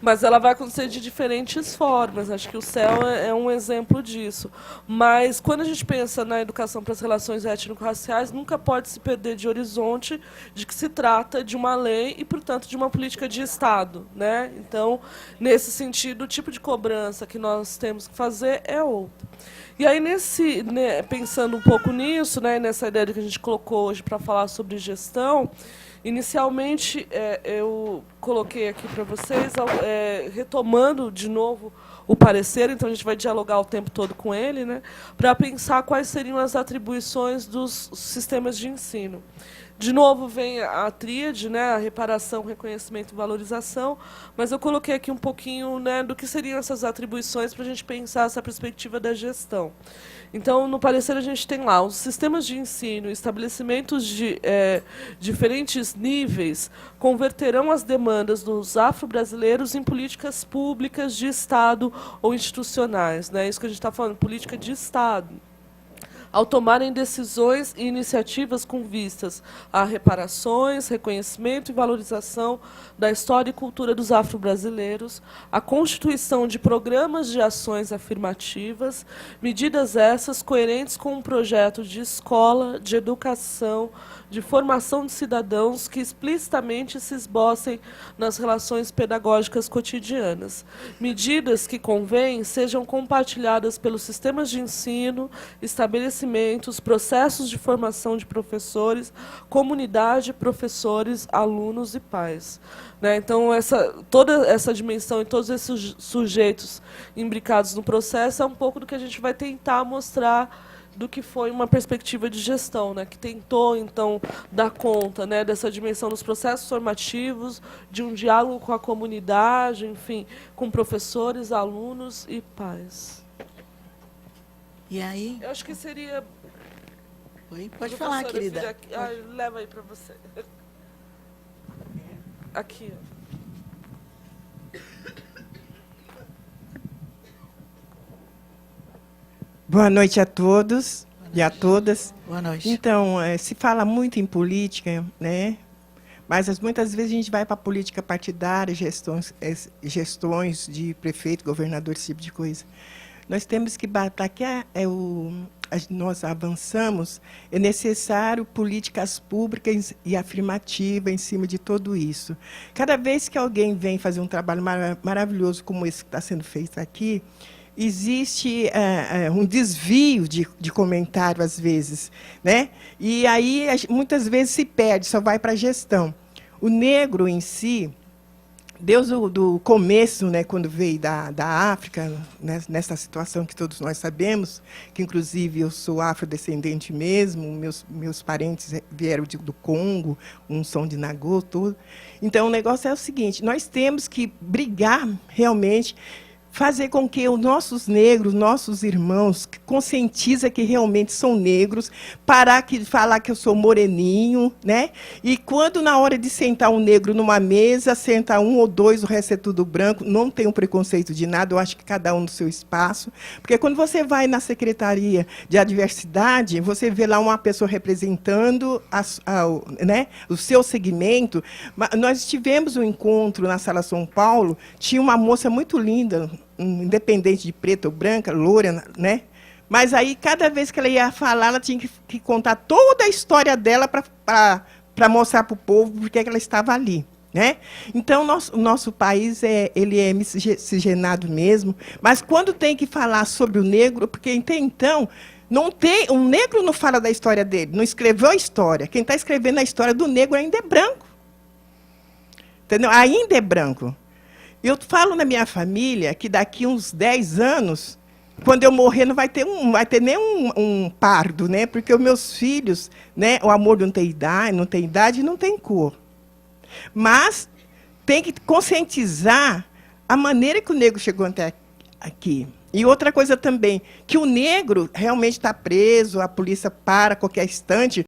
mas ela vai acontecer de diferentes formas. Acho que o CEL é um exemplo disso. Mas quando a gente pensa na educação para as relações étnico-raciais, nunca pode se perder de horizonte de que se trata de uma lei e, portanto, de uma política de Estado, né? Então, nesse sentido, o tipo de cobrança que nós temos que fazer é outro. E aí, pensando um pouco nisso, né, nessa ideia que a gente colocou hoje para falar sobre gestão, inicialmente eu coloquei aqui para vocês, retomando de novo o parecer, então a gente vai dialogar o tempo todo com ele, né, para pensar quais seriam as atribuições dos sistemas de ensino. De novo vem a tríade, né, a reparação, reconhecimento e valorização, mas eu coloquei aqui um pouquinho, né, do que seriam essas atribuições para a gente pensar essa perspectiva da gestão. Então, no parecer, a gente tem lá os sistemas de ensino, estabelecimentos de diferentes níveis, converterão as demandas dos afro-brasileiros em políticas públicas de Estado ou institucionais. Né? Isso que a gente está falando, política de Estado. Ao tomarem decisões e iniciativas com vistas a reparações, reconhecimento e valorização da história e cultura dos afro-brasileiros, a constituição de programas de ações afirmativas, medidas essas coerentes com um projeto de escola, de educação, de formação de cidadãos que explicitamente se esbocem nas relações pedagógicas cotidianas. Medidas que convém sejam compartilhadas pelos sistemas de ensino, estabelecimentos, processos de formação de professores, comunidade, professores, alunos e pais. Né? Então, toda essa dimensão e todos esses sujeitos imbricados no processo é um pouco do que a gente vai tentar mostrar do que foi uma perspectiva de gestão, né, que tentou, então, dar conta, né, dessa dimensão dos processos formativos, de um diálogo com a comunidade, enfim, com professores, alunos e pais. E aí? Eu acho que seria... Oi, pode falar, querida. Leva aí para você. Aqui, ó. Boa noite a todos e a todas. Boa noite. Então, se fala muito em política, né? Mas muitas vezes a gente vai para a política partidária, gestões de prefeito, governador, esse tipo de coisa. Nós temos que bater que nós avançamos, é necessário políticas públicas e afirmativas em cima de tudo isso. Cada vez que alguém vem fazer um trabalho maravilhoso como esse que está sendo feito aqui, existe um desvio de comentário, às vezes, né? E aí, muitas vezes, se perde, só vai para a gestão. O negro em si, desde do começo, né, quando veio da África, né, nessa situação que todos nós sabemos, que, inclusive, eu sou afrodescendente mesmo, meus parentes vieram do Congo, uns são de Nagô, tudo. Então, o negócio é o seguinte, nós temos que brigar, realmente, fazer com que os nossos negros, nossos irmãos, que conscientiza que realmente são negros, parar de falar que eu sou moreninho, né? E quando, na hora de sentar um negro numa mesa, senta um ou dois, o resto é tudo branco, não tem um preconceito de nada, eu acho que cada um no seu espaço. Porque quando você vai na Secretaria de Adversidade, você vê lá uma pessoa representando né, o seu segmento. Nós tivemos um encontro na Sala São Paulo, tinha uma moça muito linda, independente de preta ou branca, loura, né? Mas aí, cada vez que ela ia falar, ela tinha que contar toda a história dela para mostrar para o povo porque ela estava ali, né? Então, o nosso país ele é miscigenado mesmo, mas quando tem que falar sobre o negro, porque até então, um negro não fala da história dele, não escreveu a história. Quem está escrevendo a história do negro ainda é branco. Entendeu? Ainda é branco. Eu falo na minha família que daqui uns 10 anos, quando eu morrer, não vai ter nem um pardo, né? Porque os meus filhos, né, o amor não tem idade e não tem cor. Mas tem que conscientizar a maneira que o negro chegou até aqui. E outra coisa também, que o negro realmente está preso, a polícia para a qualquer instante,